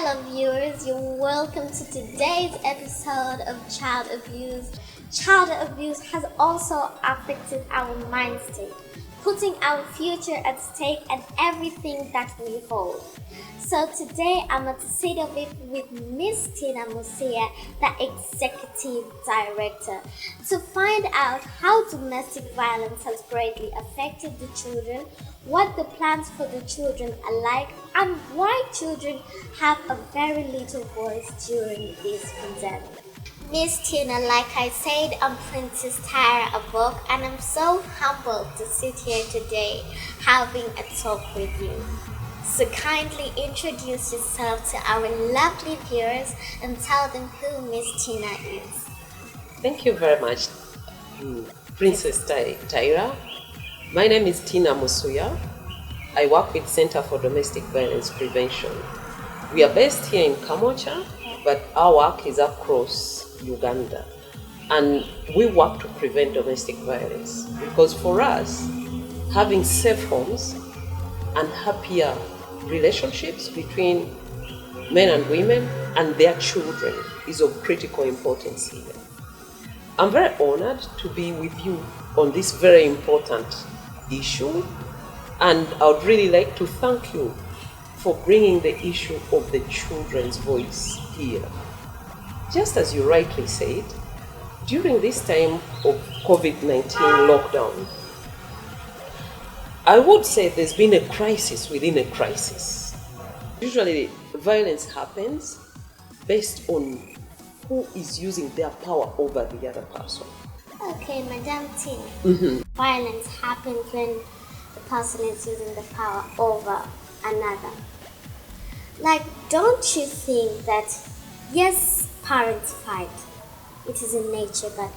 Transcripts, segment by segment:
Hello viewers, you're welcome to today's episode of Child Abuse. Child abuse has also affected our mind state, putting our future at stake and everything that we hold. So today I'm at CEDOVIP with Miss Tina Musuya, the Executive Director, to find out how domestic violence has greatly affected the children, what the plans for the children are like, and why children have a very little voice during this pandemic. Miss Tina, like I said, I'm Princess Tyra Abok, and I'm so humbled to sit here today having a talk with you. So kindly introduce yourself to our lovely viewers and tell them who Miss Tina is. Thank you very much, Princess Tyra. My name is Tina Musuya. I work with Center for Domestic Violence Prevention. We are based here in Kamocha, but our work is across Uganda. And we work to prevent domestic violence because for us, having safe homes and happier relationships between men and women and their children is of critical importance here. I'm very honored to be with you on this very important issue, and I would really like to thank you for bringing the issue of the children's voice here. Just as you rightly said, during this time of COVID-19 lockdown, I would say there's been a crisis within a crisis. Usually violence happens based on who is using their power over the other person. Okay, Madam Tina. Violence happens when the person is using the power over another. Like, don't you think that, yes, parents fight, it is in nature, but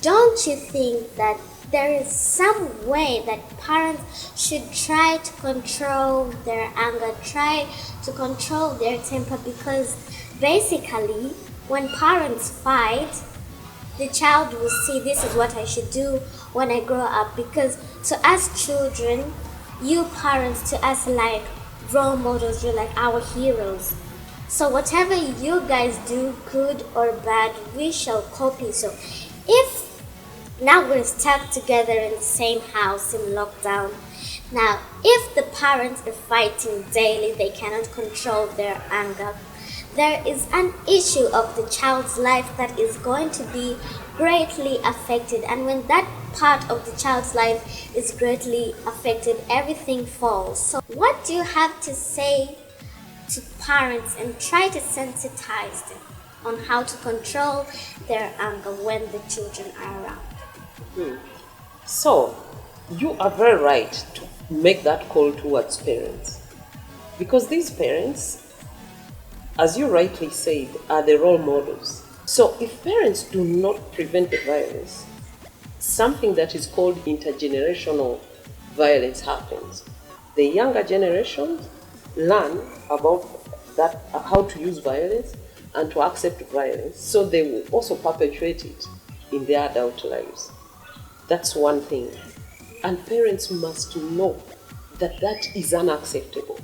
don't you think that there is some way that parents should try to control their anger, try to control their temper? Because basically, when parents fight, the child will see this is what I should do when I grow up. Because to us children, you parents, to us like role models, you're like our heroes. So whatever you guys do, good or bad, we shall copy. So if now we're stuck together in the same house in lockdown, now if the parents are fighting daily, they cannot control their anger, there is an issue of the child's life that is going to be greatly affected. And when that part of the child's life is greatly affected, everything falls. So what do you have to say to parents and try to sensitize them on how to control their anger when the children are around? So, you are very right to make that call towards parents. Because these parents, as you rightly said, are the role models. So if parents do not prevent the violence, something that is called intergenerational violence happens. The younger generations learn about that, how to use violence and to accept violence, so they will also perpetuate it in their adult lives. That's one thing. And parents must know that that is unacceptable.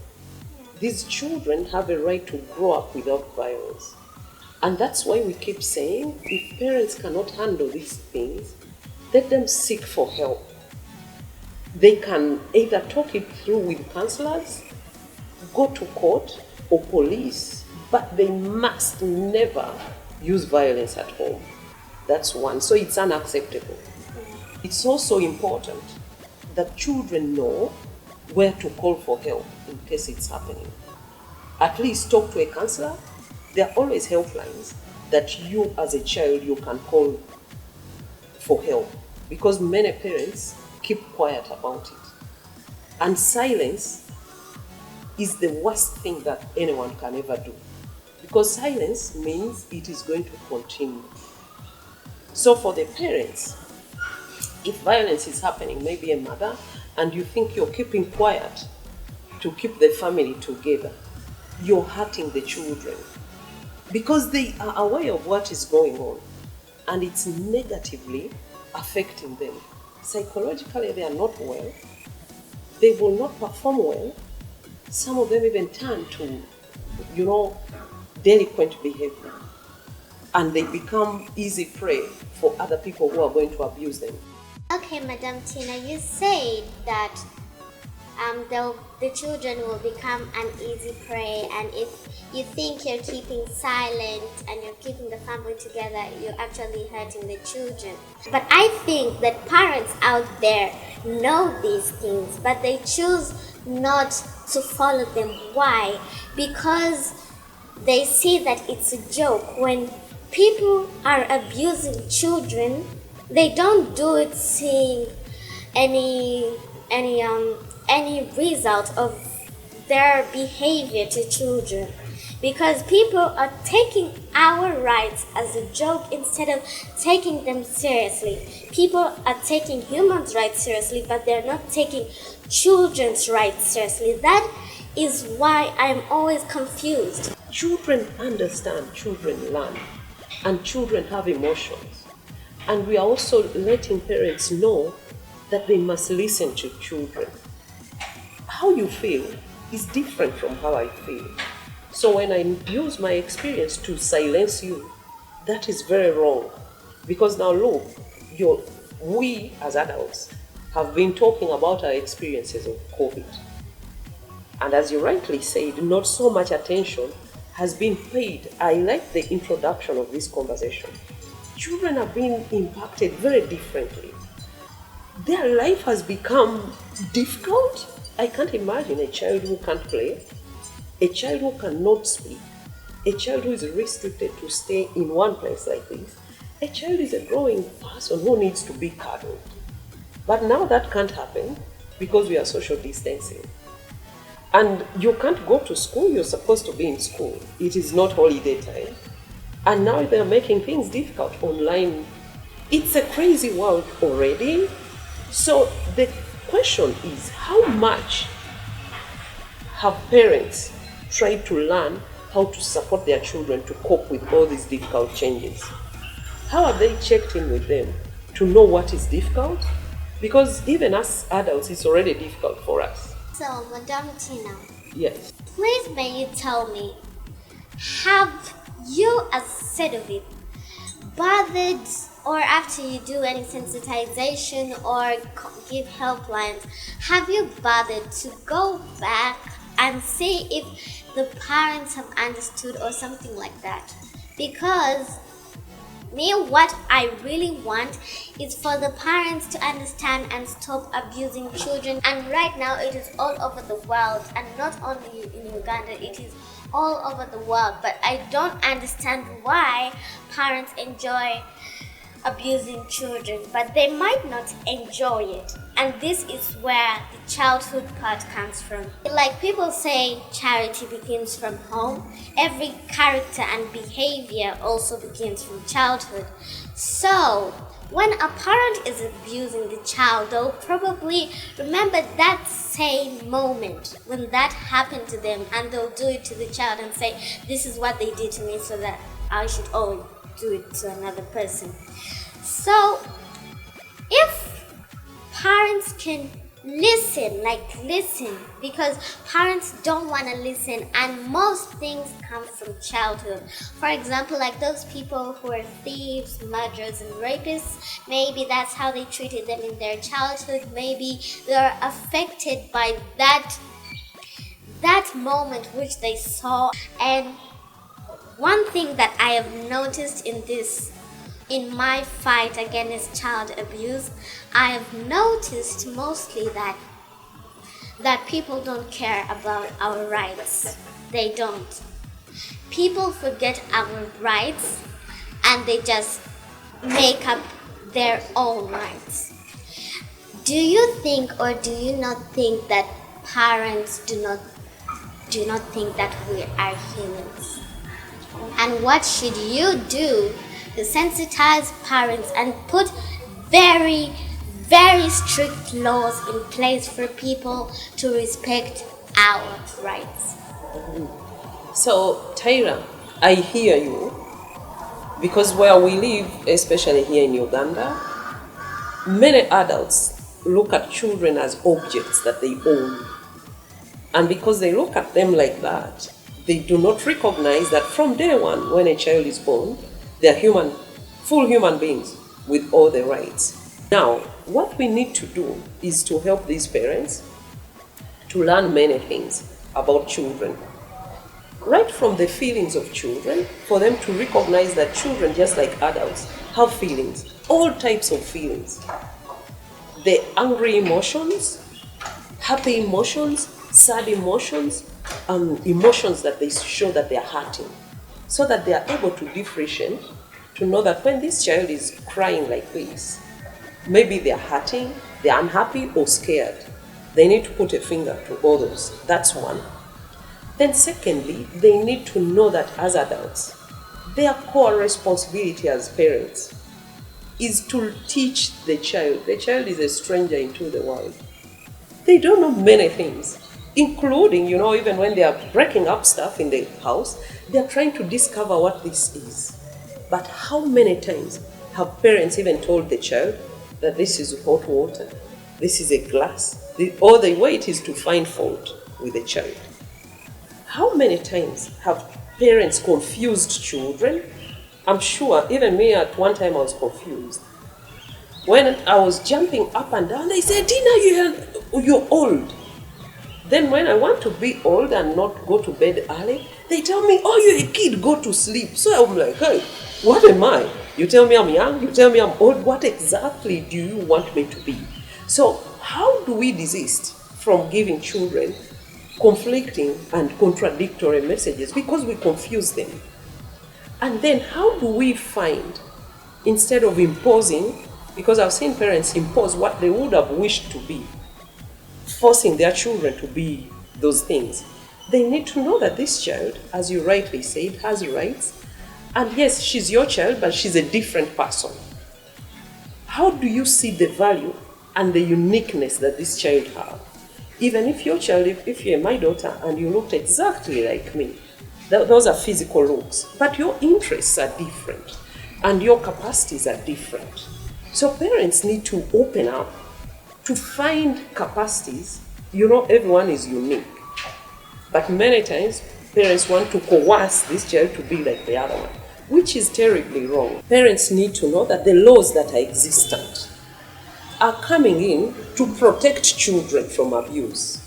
These children have a right to grow up without violence. And that's why we keep saying, if parents cannot handle these things, let them seek for help. They can either talk it through with counselors, go to court or police, but they must never use violence at home. That's one. So it's unacceptable. It's also important that children know where to call for help in case it's happening. At least talk to a counselor. There are always helplines that you as a child you can call for help, because many parents keep quiet about it. And silence is the worst thing that anyone can ever do, because silence means it is going to continue. So for the parents, if violence is happening, maybe a mother, and you think you're keeping quiet to keep the family together, you're hurting the children, because they are aware of what is going on and it's negatively affecting them. Psychologically, they are not well. They will not perform well. Some of them even turn to, delinquent behavior, and they become easy prey for other people who are going to abuse them. Okay, Madam Tina, you said that the children will become an easy prey, and if you think you're keeping silent and you're keeping the family together, you're actually hurting the children. But I think that parents out there know these things, but they choose not to follow them. Why? Because they see that it's a joke. When people are abusing children, they don't do it seeing any result of their behavior to children, because people are taking our rights as a joke instead of taking them seriously. People are taking humans' rights seriously, but they're not taking children's rights seriously. That is why I'm always confused. Children understand, children learn, and children have emotions. And we are also letting parents know that they must listen to children. How you feel is different from how I feel. So when I use my experience to silence you, that is very wrong. Because now look, we as adults have been talking about our experiences of COVID. And as you rightly said, not so much attention has been paid. I like the introduction of this conversation. Children are being impacted very differently. Their life has become difficult. I can't imagine a child who can't play, a child who cannot speak, a child who is restricted to stay in one place like this. A child is a growing person who needs to be cuddled. But now that can't happen because we are social distancing. And you can't go to school, you're supposed to be in school. It is not holiday time. And now they're making things difficult online. It's a crazy world already. So the question is, how much have parents tried to learn how to support their children to cope with all these difficult changes? How have they checked in with them to know what is difficult? Because even as adults, it's already difficult for us. So, Madam Tina, Yes. please may you tell me, have you as CEDOVIP bothered, or after you do any sensitization or give helplines, have you bothered to go back and see if the parents have understood or something like that? Because what I really want is for the parents to understand and stop abusing children. And right now it is all over the world, and not only in Uganda, it is all over the world. But I don't understand why parents enjoy abusing children, but they might not enjoy it. And this is where the childhood part comes from. Like people say, charity begins from home. Every character and behavior also begins from childhood. So when a parent is abusing the child, they'll probably remember that same moment when that happened to them, and they'll do it to the child and say, this is what they did to me, so that I should always do it to another person. So if parents can listen, because parents don't want to listen, and most things come from childhood. For example, like those people who are thieves, murderers, and rapists, maybe that's how they treated them in their childhood. Maybe they're affected by that moment which they saw. And one thing that I have noticed in my fight against child abuse, I have noticed mostly that people don't care about our rights. They don't. People forget our rights and they just make up their own rights. Do you think, or do you not think that parents do not think that we are humans? And what should you do to sensitize parents and put very, very strict laws in place for people to respect our rights? So, Tyra, I hear you, because where we live, especially here in Uganda, many adults look at children as objects that they own. And because they look at them like that, They do not recognize that from day one, when a child is born, they are full human beings with all the rights. Now, what we need to do is to help these parents to learn many things about children. Right from the feelings of children, for them to recognize that children, just like adults, have feelings, all types of feelings. The angry emotions, happy emotions, sad emotions, emotions that they show that they are hurting, so that they are able to differentiate, to know that when this child is crying like this, maybe they are hurting, they are unhappy or scared. They need to put a finger to all those. That's one. Then secondly, they need to know that as adults, their core responsibility as parents is to teach the child. The child is a stranger into the world. They don't know many things, including, even when they are breaking up stuff in the house, they are trying to discover what this is. But how many times have parents even told the child that this is hot water, this is a glass, all they wait is to find fault with the child? How many times have parents confused children? I'm sure even me at one time I was confused. When I was jumping up and down, they said, Tina, you're old. Then when I want to be old and not go to bed early, they tell me, oh, you're a kid, go to sleep. So I'm like, hey, what am I? You tell me I'm young, you tell me I'm old. What exactly do you want me to be? So how do we desist from giving children conflicting and contradictory messages? Because we confuse them. And then how do we find, instead of imposing, because I've seen parents impose what they would have wished to be, forcing their children to be those things. They need to know that this child, as you rightly said, has rights. And yes, she's your child, but she's a different person. How do you see the value and the uniqueness that this child has? Even if your child, if you're my daughter and you looked exactly like me, those are physical looks, but your interests are different and your capacities are different. So parents need to open up to find capacities. Everyone is unique, but many times parents want to coerce this child to be like the other one, which is terribly wrong. Parents need to know that the laws that are existent are coming in to protect children from abuse.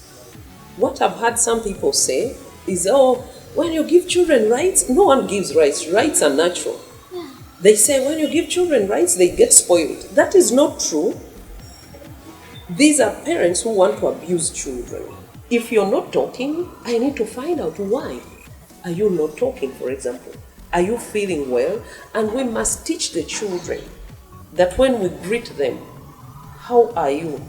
What I've heard some people say is, oh, when you give children rights, no one gives rights. Rights are natural. Yeah. They say when you give children rights, they get spoiled. That is not true. These are parents who want to abuse children. If you're not talking, I need to find out why. Are you not talking, for example? Are you feeling well? And we must teach the children that when we greet them, how are you?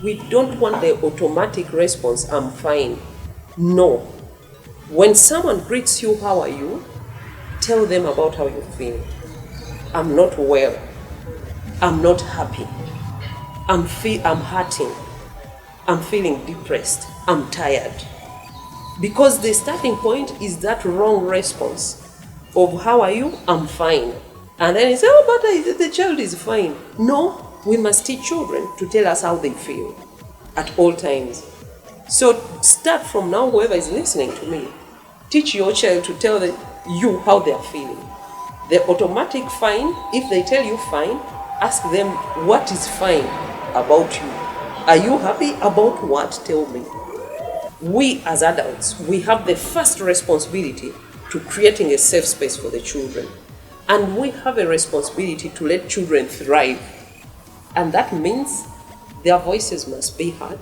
We don't want the automatic response, I'm fine. No. When someone greets you, how are you? Tell them about how you feel. I'm not well. I'm not happy. I'm hurting. I'm feeling depressed. I'm tired. Because the starting point is that wrong response of how are you? I'm fine. And then you say, oh, but the child is fine. No, we must teach children to tell us how they feel at all times. So start from now, whoever is listening to me, teach your child to tell you how they are feeling. The automatic fine, if they tell you fine, ask them what is fine about you. Are you happy about what? Tell me. We as adults, we have the first responsibility to creating a safe space for the children. And we have a responsibility to let children thrive. And that means their voices must be heard.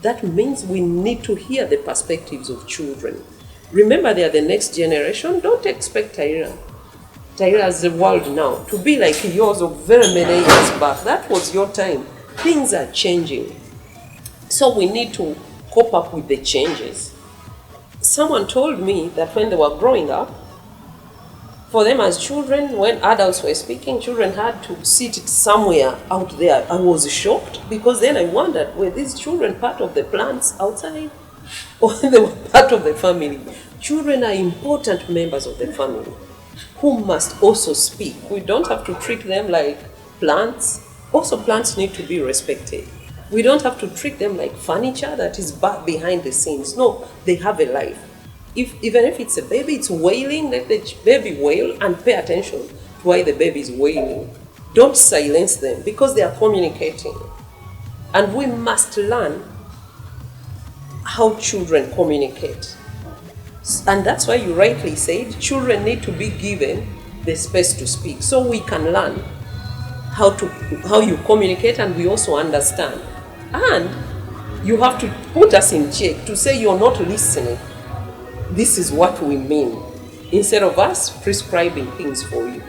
That means we need to hear the perspectives of children. Remember, they are the next generation. Don't expect Tyra's the world now to be like yours of very many years back. That was your time. Things are changing. So we need to cope up with the changes. Someone told me that when they were growing up, for them as children, when adults were speaking, children had to sit somewhere out there. I was shocked because then I wondered, were these children part of the plants outside or they were part of the family? Children are important members of the family who must also speak. We don't have to treat them like plants. Also, plants need to be respected. We don't have to treat them like furniture that is back behind the scenes. No, they have a life. Even if it's a baby, it's wailing, let the baby wail and pay attention to why the baby is wailing. Don't silence them because they are communicating. And we must learn how children communicate. And that's why you rightly said children need to be given the space to speak so we can learn how you communicate and we also understand. And you have to put us in check to say you're not listening. This is what we mean, instead of us prescribing things for you.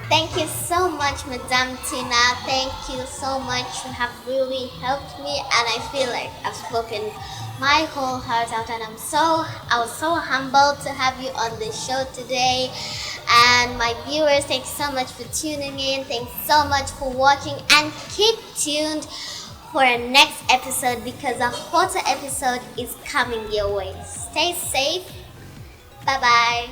Thank you so much, Madame Tina. Thank you so much. You have really helped me, and I feel like I've spoken my whole heart out, and I was so humbled to have you on the show today. And my viewers, thanks so much for tuning in. Thanks so much for watching, and keep tuned for a next episode because a hotter episode is coming your way. Stay safe. Bye bye.